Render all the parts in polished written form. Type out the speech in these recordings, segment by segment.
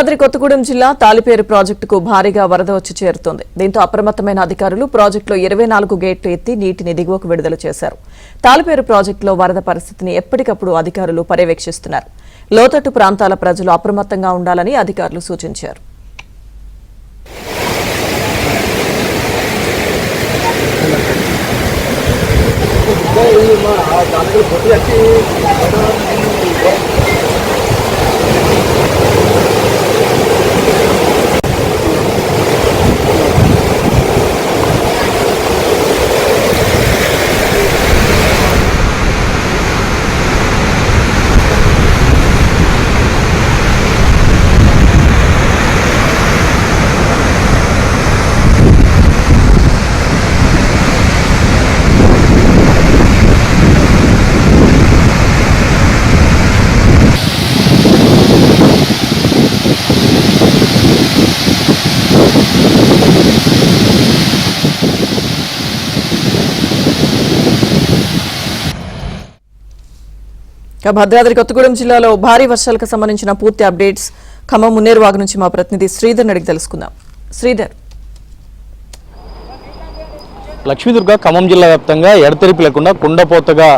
కొత్తగూడెం జిల్లా తాలిపేరు ప్రాజెక్టుకు భారీగా వరద వచ్చి చేరుతోంది. దీంతో అప్రమత్తమైన అధికారులు ప్రాజెక్టులో 24 గేట్లు ఎత్తి నీటిని దిగువకు విడుదల చేశారు. తాలిపేరు ప్రాజెక్టులో వరద పరిస్థితిని ఎప్పటికప్పుడు అధికారులు పర్యవేక్షిస్తున్నారు. లోతట్టు ప్రాంతాల ప్రజలు అప్రమత్తంగా ఉండాలని అధికారులు సూచించారు. భద్రాద్రి కొత్తగూడెం జిల్లాలో భారీ వర్షాలకు సంబంధించిన పూర్తి అప్డేట్స్ ఖమ్మం మున్నేరు వాగు నుంచి మా ప్రతినిధి శ్రీధర్ అడిగి తెలుసుకుందాం. శ్రీధర్, లక్ష్మీదుర్గ ఖమ్మం జిల్లా వ్యాప్తంగా ఎడతెరిపి లేకుండా కుండపోతగా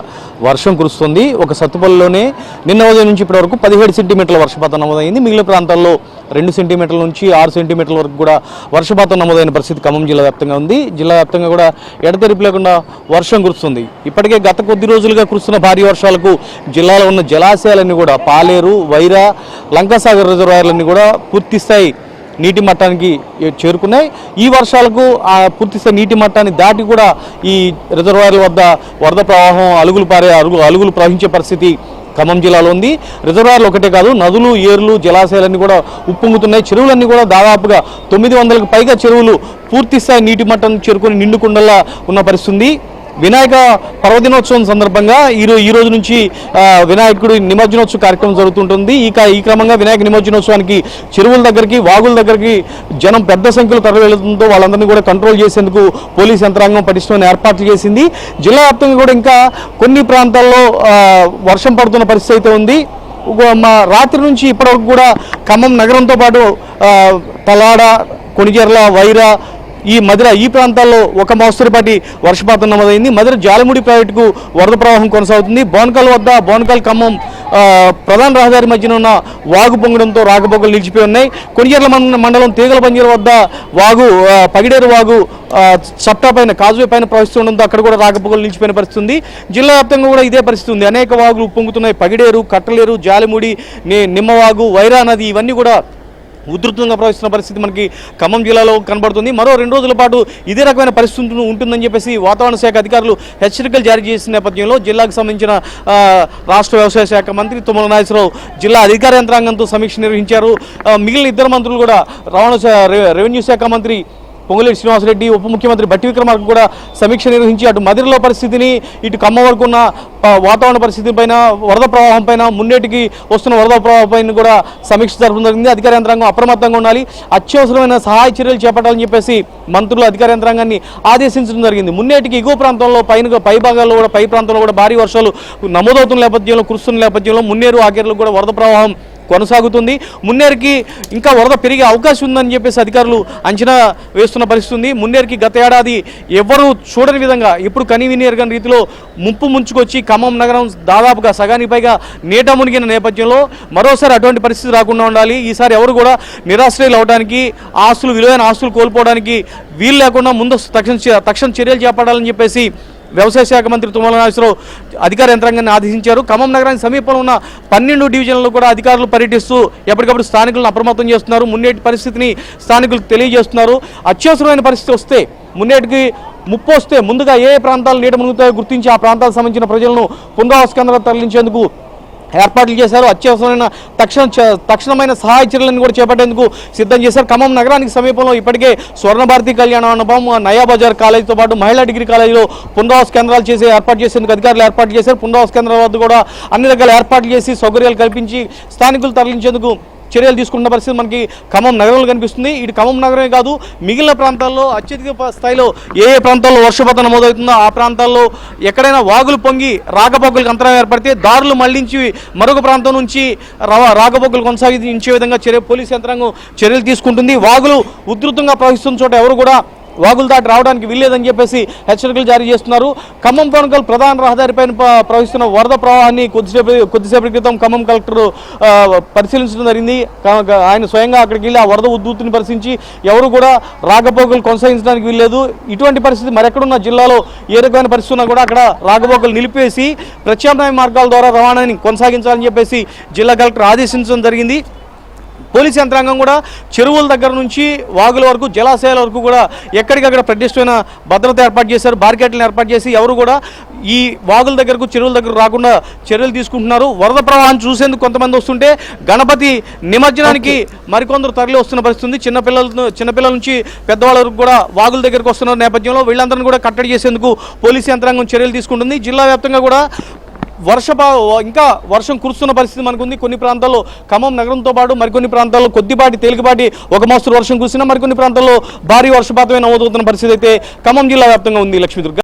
వర్షం కురుస్తుంది. ఒక సత్తుపల్లిలోనే నిన్న ఉదయం నుంచి ఇప్పటి వరకు 17 సెంటీమీటర్ల వర్షపాతం నమోదైంది. మిగిలిన ప్రాంతాల్లో 2 సెంటీమీటర్ల నుంచి 6 సెంటీమీటర్ల వరకు కూడా వర్షపాతం నమోదైన పరిస్థితి ఖమ్మం జిల్లా వ్యాప్తంగా ఉంది. జిల్లా వ్యాప్తంగా కూడా ఎడతెరిపి లేకుండా వర్షం కురుస్తుంది. ఇప్పటికే గత కొద్ది రోజులుగా కురుస్తున్న భారీ వర్షాలకు జిల్లాలో ఉన్న జలాశయాలన్నీ కూడా పాలేరు, వైరా, లంకాసాగర్ రిజర్వాయర్లన్నీ కూడా పూర్తిస్థాయి నీటి మట్టానికి చేరుకున్నాయి. ఈ వర్షాలకు ఆ పూర్తిస్థాయి నీటి మట్టాన్ని దాటి కూడా ఈ రిజర్వాయర్ల వద్ద వరద ప్రవాహం అలుగులు ప్రవహించే పరిస్థితి ఖమ్మం జిల్లాలో ఉంది. రిజర్వాయర్లు ఒకటే కాదు, నదులు, ఏర్లు, జలాశయాలన్నీ కూడా ఉప్పొంగుతున్నాయి. చెరువులన్నీ కూడా దాదాపుగా 900కు పైగా చెరువులు పూర్తిస్థాయి నీటి మట్టం చేరుకుని నిండుకుండలా ఉన్న పరిస్థితి. వినాయక పర్వదినోత్సవం సందర్భంగా ఈ రోజు నుంచి వినాయకుడి నిమజ్జనోత్సవ కార్యక్రమం జరుగుతుంటుంది. ఈ క్రమంగా వినాయక నిమజ్జనోత్సవానికి చెరువుల దగ్గరికి, వాగుల దగ్గరికి జనం పెద్ద సంఖ్యలో తరలివెళ్లడంతో వాళ్ళందరినీ కూడా కంట్రోల్ చేసేందుకు పోలీస్ యంత్రాంగం పటిష్టమైన ఏర్పాట్లు చేసింది. జిల్లా వ్యాప్తంగా కూడా ఇంకా కొన్ని ప్రాంతాల్లో వర్షం పడుతున్న పరిస్థితి అయితే ఉంది. రాత్రి నుంచి ఇప్పటివరకు కూడా ఖమ్మం నగరంతో పాటు తలాడ, కొణిజర్ల, వైరా, ఈ ప్రాంతాల్లో ఒక మోస్తరుపాటి వర్షపాతం నమోదైంది. మధిర జాలముడి ప్రాజెక్టుకు వరద ప్రవాహం కొనసాగుతుంది. బోనకల్ వద్ద బోనకల్ ఖమ్మం ప్రధాన రహదారి మధ్యన ఉన్న వాగు పొంగడంతో రాకపోకలు నిలిచిపోయి ఉన్నాయి. కొణిజర్ల మండలం తీగల పంజీల వద్ద వాగు, పగిడేరు వాగు సప్టా పైన, కాజువే పైన ప్రవహిస్తుండడంతో అక్కడ కూడా రాకపోకలు నిలిచిపోయిన పరిస్థితి. జిల్లా వ్యాప్తంగా కూడా ఇదే పరిస్థితి ఉంది. అనేక వాగులు ఉప్పొంగుతున్నాయి. పగిడేరు, కట్టలేరు, జాలిముడి, నిమ్మవాగు, వైరా నది ఇవన్నీ కూడా ఉధృతంగా ప్రవహిస్తున్న పరిస్థితి మనకి ఖమ్మం జిల్లాలో కనబడుతుంది. మరో 2 రోజుల పాటు ఇదే రకమైన పరిస్థితి ఉంటుందని చెప్పేసి వాతావరణ శాఖ అధికారులు హెచ్చరికలు జారీ చేసిన నేపథ్యంలో జిల్లాకు సంబంధించిన రాష్ట్ర వ్యవసాయ శాఖ మంత్రి తుమ్మల నాగేశ్వరరావు జిల్లా అధికార యంత్రాంగంతో సమీక్ష నిర్వహించారు. మిగిలిన ఇద్దరు మంత్రులు కూడా రెవెన్యూ శాఖ మంత్రి పొంగులేటి శ్రీనివాసరెడ్డి, ఉప ముఖ్యమంత్రి బట్టి విక్రమార్క కూడా సమీక్ష నిర్వహించి అటు మధిరలో పరిస్థితిని, ఇటు ఖమ్మం వరకు ఉన్న వాతావరణ పరిస్థితి పైన, వరద ప్రవాహం పైన, మున్నేటికి వస్తున్న వరద ప్రవాహం పైన కూడా సమీక్ష జరపడం జరిగింది. అధికార యంత్రాంగం అప్రమత్తంగా ఉండాలి, అత్యవసరమైన సహాయ చర్యలు చేపట్టాలని చెప్పేసి మంత్రులు అధికార యంత్రాంగాన్ని ఆదేశించడం జరిగింది. మున్నేటికి ఎగువ ప్రాంతంలో, పై భాగాల్లో కూడా, పై ప్రాంతంలో కూడా భారీ వర్షాలు నమోదవుతున్న నేపథ్యంలో, కురుస్తున్న నేపథ్యంలో మున్నేరు, ఆకేర్లు కూడా వరద ప్రవాహం కొనసాగుతుంది. మున్నేరుకి ఇంకా వరద పెరిగే అవకాశం ఉందని చెప్పేసి అధికారులు అంచనా వేస్తున్న పరిస్థితి ఉంది. మున్నేరుకి గత ఏడాది ఎవరు చూడని విధంగా, ఇప్పుడు కనివిని ఎరగని రీతిలో ముప్పు ముంచుకొచ్చి ఖమ్మం నగరం దాదాపుగా సగానికి పైగా నీట మునిగిన నేపథ్యంలో మరోసారి అటువంటి పరిస్థితి రాకుండా ఉండాలి. ఈసారి ఎవరు కూడా నిరాశ్రయులు అవడానికి, విలువైన ఆస్తులు కోల్పోవడానికి వీలు లేకుండా ముందస్తు తక్షణ చర్యలు చేపట్టాలని చెప్పేసి వ్యవసాయ శాఖ మంత్రి తుమ్మల నాగేశ్వరరావు అధికార యంత్రాంగాన్ని ఆదేశించారు. ఖమ్మం నగరానికి సమీపంలో ఉన్న 12 డివిజన్లలో కూడా అధికారులు పర్యటిస్తూ ఎప్పటికప్పుడు స్థానికులను అప్రమత్తం చేస్తున్నారు. మున్నేటి పరిస్థితిని స్థానికులకు తెలియజేస్తున్నారు. అత్యవసరమైన పరిస్థితి వస్తే, మున్నేటికి ముప్పు వస్తే ముందుగా ఏ ప్రాంతాలు నీట మునుగుతాయో గుర్తించి ఆ ప్రాంతాలకు సంబంధించిన ప్రజలను పునరావాస కేంద్రాలకు తరలించేందుకు ఏర్పాట్లు చేశారు. అత్యవసరమైన తక్షణమైన సహాయ చర్యలను కూడా చేపట్టేందుకు సిద్ధం చేశారు. ఖమ్మం నగరానికి సమీపంలో ఇప్పటికే స్వర్ణభారతి కళ్యాణ మండపం, నయా బజార్ కాలేజీతో పాటు మహిళా డిగ్రీ కాలేజీలో పునరావాస కేంద్రాలు ఏర్పాటు చేసేందుకు అధికారులు ఏర్పాటు చేశారు. పునరావాస కేంద్రాల వద్ద కూడా అన్ని రకాల ఏర్పాట్లు చేసి సౌకర్యాలు కల్పించి స్థానికులు తరలించేందుకు చర్యలు తీసుకున్న పరిస్థితి మనకి ఖమ్మం నగరంలో కనిపిస్తుంది. ఇటు ఖమ్మం నగరమే కాదు, మిగిలిన ప్రాంతాల్లో అత్యధిక స్థాయిలో ఏ ప్రాంతాల్లో వర్షపాతం నమోదవుతుందో ఆ ప్రాంతాల్లో ఎక్కడైనా వాగులు పొంగి రాకపోకలకు అంతరాయం ఏర్పడితే దారులు మళ్లించి మరొక ప్రాంతం నుంచి రాకపోకలు కొనసాగించే విధంగా పోలీసు యంత్రాంగం చర్యలు తీసుకుంటుంది. వాగులు ఉధృతంగా ప్రవహిస్తున్న చోట ఎవరు కూడా వాగులు దాటి రావడానికి వీల్లేదని చెప్పేసి హెచ్చరికలు జారీ చేస్తున్నారు. ఖమ్మం కొనకల్ ప్రధాన రహదారిపైన ప్రవహిస్తున్న వరద ప్రవాహాన్ని కొద్దిసేపటి క్రితం ఖమ్మం కలెక్టర్ పరిశీలించడం జరిగింది. ఆయన స్వయంగా అక్కడికి వెళ్ళి ఆ వరద ఉధృతిని పరిశీలించి ఎవరు కూడా రాకపోకలు కొనసాగించడానికి వీల్లేదు, ఇటువంటి పరిస్థితి మరెక్కడున్న జిల్లాలో ఏ రకమైన పరిస్థితి ఉన్నా కూడా అక్కడ రాకపోకలు నిలిపేసి ప్రత్యామ్నాయ మార్గాల ద్వారా రవాణాని కొనసాగించాలని చెప్పేసి జిల్లా కలెక్టర్ ఆదేశించడం జరిగింది. పోలీస్ యంత్రాంగం కూడా చెరువుల దగ్గర నుంచి వాగుల వరకు జలాశయాల వరకు కూడా ఎక్కడికక్కడ పటిష్టమైన భద్రత ఏర్పాటు చేశారు, బార్కెట్లను ఏర్పాటు చేసి ఎవరు కూడా ఈ వాగుల దగ్గరకు చెరువుల దగ్గర రాకుండా చర్యలు తీసుకుంటున్నారు. వరద ప్రవాహాన్ని చూసేందుకు కొంతమంది వస్తుంటే గణపతి నిమజ్జనానికి మరికొందరు తరలి వస్తున్న పరిస్థితి ఉంది. చిన్నపిల్లల నుంచి పెద్దవాళ్ళ వరకు కూడా వాగుల దగ్గరకు వస్తున్న నేపథ్యంలో వీళ్ళందరినీ కూడా కట్టడి చేసేందుకు పోలీస్ యంత్రాంగం చర్యలు తీసుకుంటుంది. జిల్లా వ్యాప్తంగా కూడా ఇంకా వర్షం కురుస్తున్న పరిస్థితి మనకుంది. కొన్ని ప్రాంతాల్లో ఖమ్మం నగరంతో పాటు మరికొన్ని ప్రాంతాల్లో కొద్దిపాటి తేలికపాటి ఒక మోస్తరు వర్షం కురిసినా మరికొన్ని ప్రాంతాల్లో భారీ వర్షపాతమే నమోదవుతున్న పరిస్థితి అయితే ఖమ్మం జిల్లా వ్యాప్తంగా ఉంది. లక్ష్మీదుర్గ.